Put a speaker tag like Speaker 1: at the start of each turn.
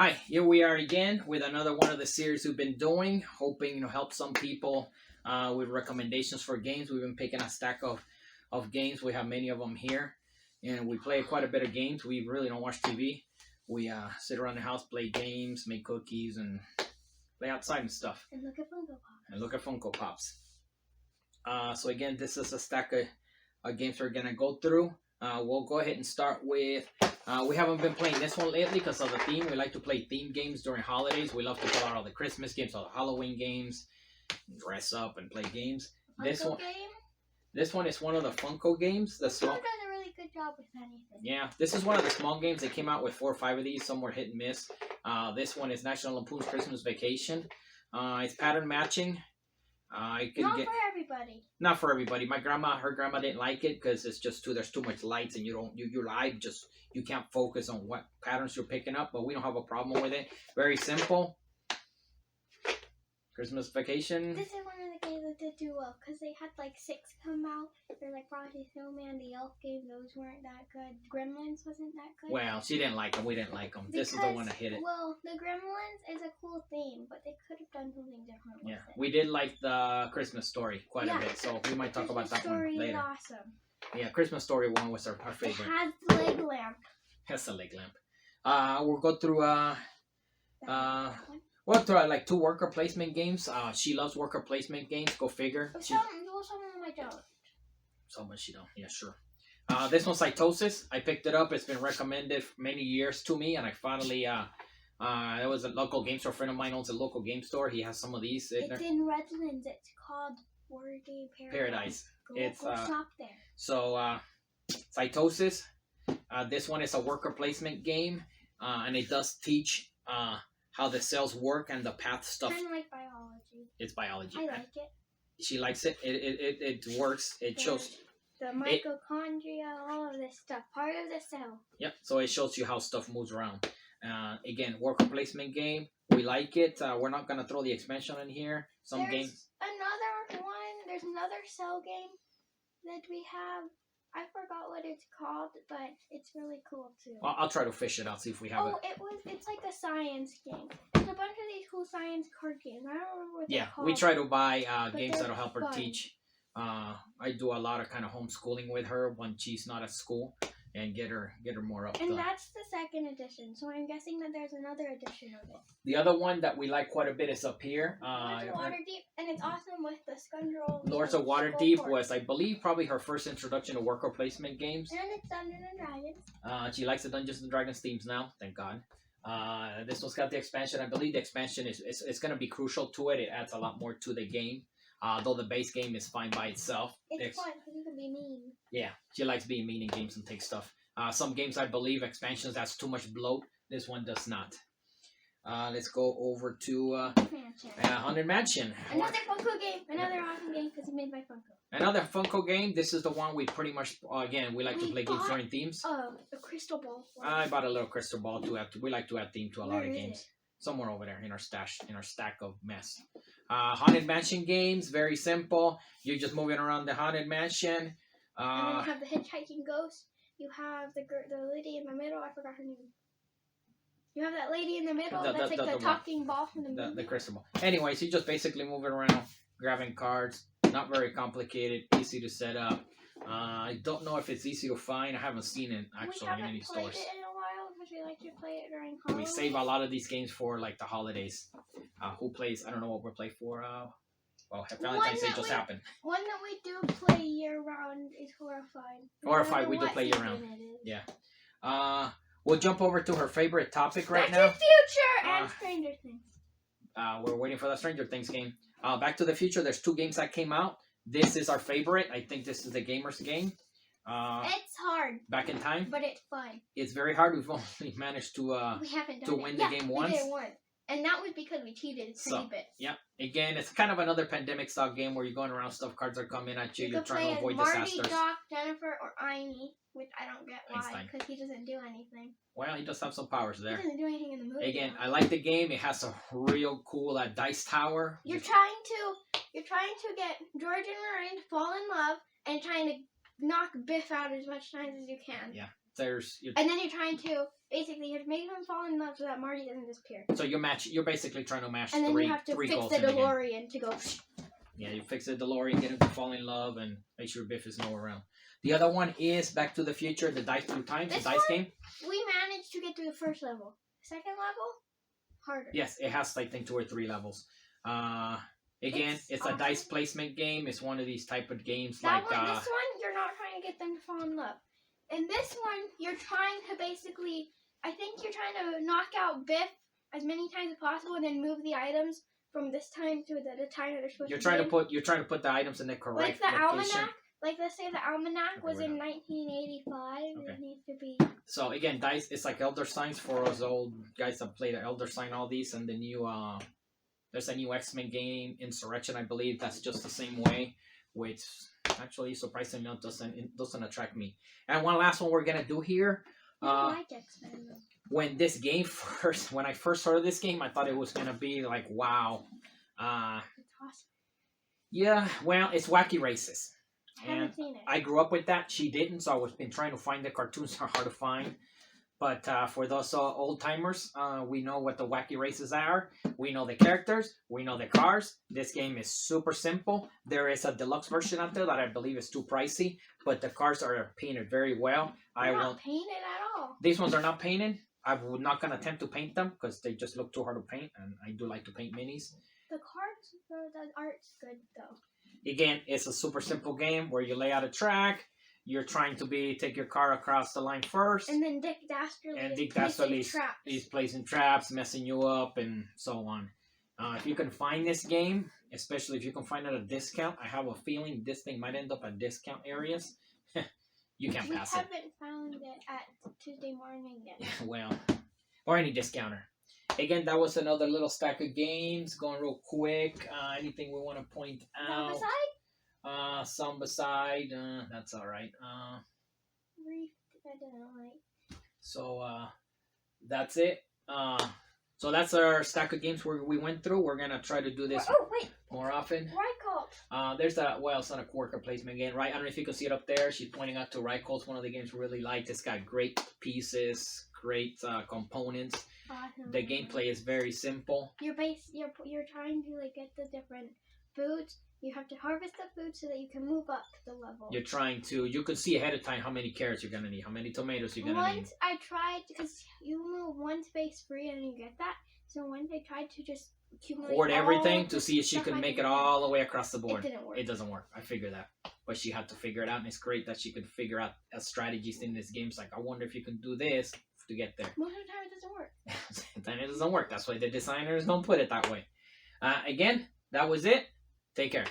Speaker 1: Hi, here we are again with another one of the series we've been doing, hoping help some people with recommendations for games. We've been picking a stack of games. We have many of them here, and we play quite a bit of games. We really don't watch TV. We sit around the house, play games, make cookies, and play outside and stuff.
Speaker 2: And look at Funko Pops.
Speaker 1: Funko Pops. So again, this is a stack of games we're gonna go through. We'll go ahead and start with. We haven't been playing this one lately because of the theme. We like to play theme games during holidays. We love to pull out all the Christmas games, all the Halloween games, dress up and play games.
Speaker 2: Funko
Speaker 1: This one is one of the Funko games. The small
Speaker 2: does a really good job with anything.
Speaker 1: Yeah, this is one of the small games. They came out with 4 or 5 of these. Some were hit and miss. This one is National Lampoon's Christmas Vacation. It's pattern matching.
Speaker 2: For everybody.
Speaker 1: Not for everybody. Her grandma didn't like it because it's just there's too much lights and your eye you can't focus on what patterns you're picking up. But we don't have a problem with it. Very simple. Christmas Vacation.
Speaker 2: This is one of the games that did do well because they had like 6 come out. They're like Frosty Snowman, the Elf game. Those weren't that good. Gremlins wasn't that good.
Speaker 1: Well, she didn't like them. We didn't like them. This is the one that hit it.
Speaker 2: Well, the Gremlins is a cool theme, but they could have done something different with it.
Speaker 1: We did like the Christmas Story quite a bit, so we might talk about that one later.
Speaker 2: Christmas Story is awesome.
Speaker 1: Yeah, Christmas Story one was our favorite.
Speaker 2: It has the leg lamp.
Speaker 1: Has a leg lamp. We'll go through we'll throw like 2 worker placement games. She loves worker placement games. Go figure.
Speaker 2: Some of them I don't.
Speaker 1: So much she don't. Yeah, sure. This one's Cytosis. I picked it up. It's been recommended for many years to me, and I finally there was a local game store. A friend of mine owns a local game store. He has some of these.
Speaker 2: It's in Redlands. It's called Word Game Paradise. Go shop there. So
Speaker 1: Cytosis. This one is a worker placement game, and it does teach how the cells work and the path stuff.
Speaker 2: Kind of like biology.
Speaker 1: It's biology.
Speaker 2: I like it.
Speaker 1: She likes it. It works. It shows
Speaker 2: the mitochondria, all of this stuff, part of the cell.
Speaker 1: Yep. So it shows you how stuff moves around. Again, worker placement game. We like it. We're not gonna throw the expansion in here. There's
Speaker 2: another one. There's another cell game that we have. I forgot what it's called, but it's really cool too.
Speaker 1: Well, I'll try to fish it out, see if we have it.
Speaker 2: It's like a science game. There's a bunch of these cool science card games. I don't remember what they're called.
Speaker 1: We try to buy games that'll help her teach. I do a lot of kind of homeschooling with her when she's not at school and get her more up.
Speaker 2: And that's the 2nd edition, so I'm guessing that there's another edition of it.
Speaker 1: The other one that we like quite a bit is up here.
Speaker 2: Lords of Waterdeep, and it's awesome with the Scundrel.
Speaker 1: Lords of Waterdeep was, I believe, probably her first introduction to worker placement games.
Speaker 2: And it's Dungeons and Dragons.
Speaker 1: She likes the Dungeons and Dragons themes now, thank God. This one's got the expansion. I believe the expansion is going to be crucial to it. It adds a lot more to the game. Though the base game is fine by itself.
Speaker 2: It's fun because you can be mean.
Speaker 1: Yeah, she likes being mean in games and take stuff. Some games, I believe, expansions has too much bloat. This one does not. Let's go over to Haunted Mansion.
Speaker 2: Another Funko game. Another awesome game because it's made by Funko.
Speaker 1: Another Funko game. This is the one we pretty much, again, we like to play games during themes.
Speaker 2: The crystal ball.
Speaker 1: I bought a little crystal ball to add. We like to add theme to a lot of games. Somewhere over there in our stack of mess. Haunted Mansion games, very simple. You're just moving around the Haunted Mansion.
Speaker 2: And then you have the hitchhiking ghost. You have the lady in the middle. I forgot her name. You have that lady in the middle. That's like the talking ball from the movie.
Speaker 1: The crystal ball. Anyways, you're just basically moving around, grabbing cards. Not very complicated. Easy to set up. I don't know if it's easy to find. I haven't seen it actually in any stores.
Speaker 2: We haven't played it in a while because we like to play it during Halloween.
Speaker 1: We save a lot of these games for like the holidays. Who plays? I don't know what we're playing for. Well, Valentine's Day just happened.
Speaker 2: One that we do play year round is Horrified.
Speaker 1: Horrified, we do play year round. Yeah. We'll jump over to her favorite topic right now.
Speaker 2: Back to the Future and Stranger Things.
Speaker 1: We're waiting for the Stranger Things game. Back to the Future. There's 2 games that came out. This is our favorite. I think this is the gamer's game.
Speaker 2: It's hard.
Speaker 1: Back in time.
Speaker 2: But it's fun.
Speaker 1: It's very hard. We've only managed to win the game once.
Speaker 2: We did once. And that was because we cheated a tiny bit.
Speaker 1: Yeah. Again, it's kind of another pandemic-style game where you're going around, stuff cards are coming at you. You're trying to avoid disasters.
Speaker 2: Marty, Doc, Jennifer, or Amy, which I don't get why, because he doesn't do anything.
Speaker 1: Well, he does have some powers there.
Speaker 2: He doesn't do anything in the movie.
Speaker 1: Again, I like the game. It has a real cool dice tower.
Speaker 2: You're trying to get George and Marie to fall in love and trying to knock Biff out as much times as you can.
Speaker 1: Yeah.
Speaker 2: And then you're trying to basically make them fall in love so that Marty doesn't disappear.
Speaker 1: So you're basically trying to mash
Speaker 2: and then
Speaker 1: three.
Speaker 2: You have to
Speaker 1: fix
Speaker 2: the DeLorean to go.
Speaker 1: Yeah, you fix the DeLorean, get him to fall in love, and make sure Biff is nowhere around. The other one is Back to the Future, the Dice Through Time, the dice game.
Speaker 2: We managed to get through the first level. Second level, harder.
Speaker 1: Yes, it has, I think, 2 or 3 levels. Again, it's awesome. A dice placement game. It's one of these type of games
Speaker 2: this one, you're not trying to get them to fall in love. In this one, you're trying to basically, I think you're trying to knock out Biff as many times as possible, and then move the items from this time to the time that they're supposed to be.
Speaker 1: You're trying to put the items in the correct
Speaker 2: location.
Speaker 1: Almanac.
Speaker 2: Like, let's say the Almanac was in 1985.
Speaker 1: Okay.
Speaker 2: It needs to be.
Speaker 1: So again, dice. It's like Elder Signs for us old guys that played Elder Sign. All these, and the new there's a new X-Men game, Insurrection, I believe. That's just the same way, which actually surprisingly enough doesn't attract me. And one last one we're gonna do here.
Speaker 2: I like X-Men though.
Speaker 1: When I first heard of this game, I thought it was gonna be like, wow.
Speaker 2: It's awesome.
Speaker 1: Yeah, well, it's Wacky Races.
Speaker 2: I haven't seen it.
Speaker 1: I grew up with that. She didn't, so I've been trying to find the cartoons. Are hard to find. But for those old timers, we know what the Wacky Races are. We know the characters. We know the cars. This game is super simple. There is a deluxe version out there that I believe is too pricey, but the cars are painted very well.
Speaker 2: They're not painted at all.
Speaker 1: These ones are not painted. I would not gonna attempt to paint them because they just look too hard to paint, and I do like to paint minis.
Speaker 2: The art's good though.
Speaker 1: Again, it's a super simple game where you lay out a track. You're trying to take your car across the line first.
Speaker 2: And then Dick Dastardly
Speaker 1: is placing traps, messing you up, and so on. If you can find this game, especially if you can find it at a discount, I have a feeling this thing might end up at discount areas. You can't pass it.
Speaker 2: We haven't found it at Tuesday morning yet.
Speaker 1: Well, or any discounter. Again, that was another little stack of games. Going real quick. Anything we want to point out? Zombicide. That's all right.
Speaker 2: Reef, I don't like.
Speaker 1: So that's it. So that's our stack of games we went through. We're gonna try to do this more often.
Speaker 2: Rycolt.
Speaker 1: There's it's not a worker placement game, right? I don't know if you can see it up there. She's pointing out to Rycolt, one of the games we really liked. It's got great pieces, great components.
Speaker 2: Awesome.
Speaker 1: The gameplay is very simple.
Speaker 2: You're trying to get the different foods. You have to harvest the food so that you can move up the level.
Speaker 1: You can see ahead of time how many carrots you're going to need, how many tomatoes you're going to need.
Speaker 2: Once I tried, because you move one space free and you get that. So once I tried to just accumulate
Speaker 1: hoard everything to see if she could make it all the way across the board.
Speaker 2: It didn't work.
Speaker 1: It doesn't work. I figured that. But she had to figure it out, and it's great that she could figure out strategies in this game. It's like, I wonder if you can do this to get there.
Speaker 2: Most of the time it doesn't work.
Speaker 1: Then it doesn't work. That's why the designers don't put it that way. Again, that was it. Take care.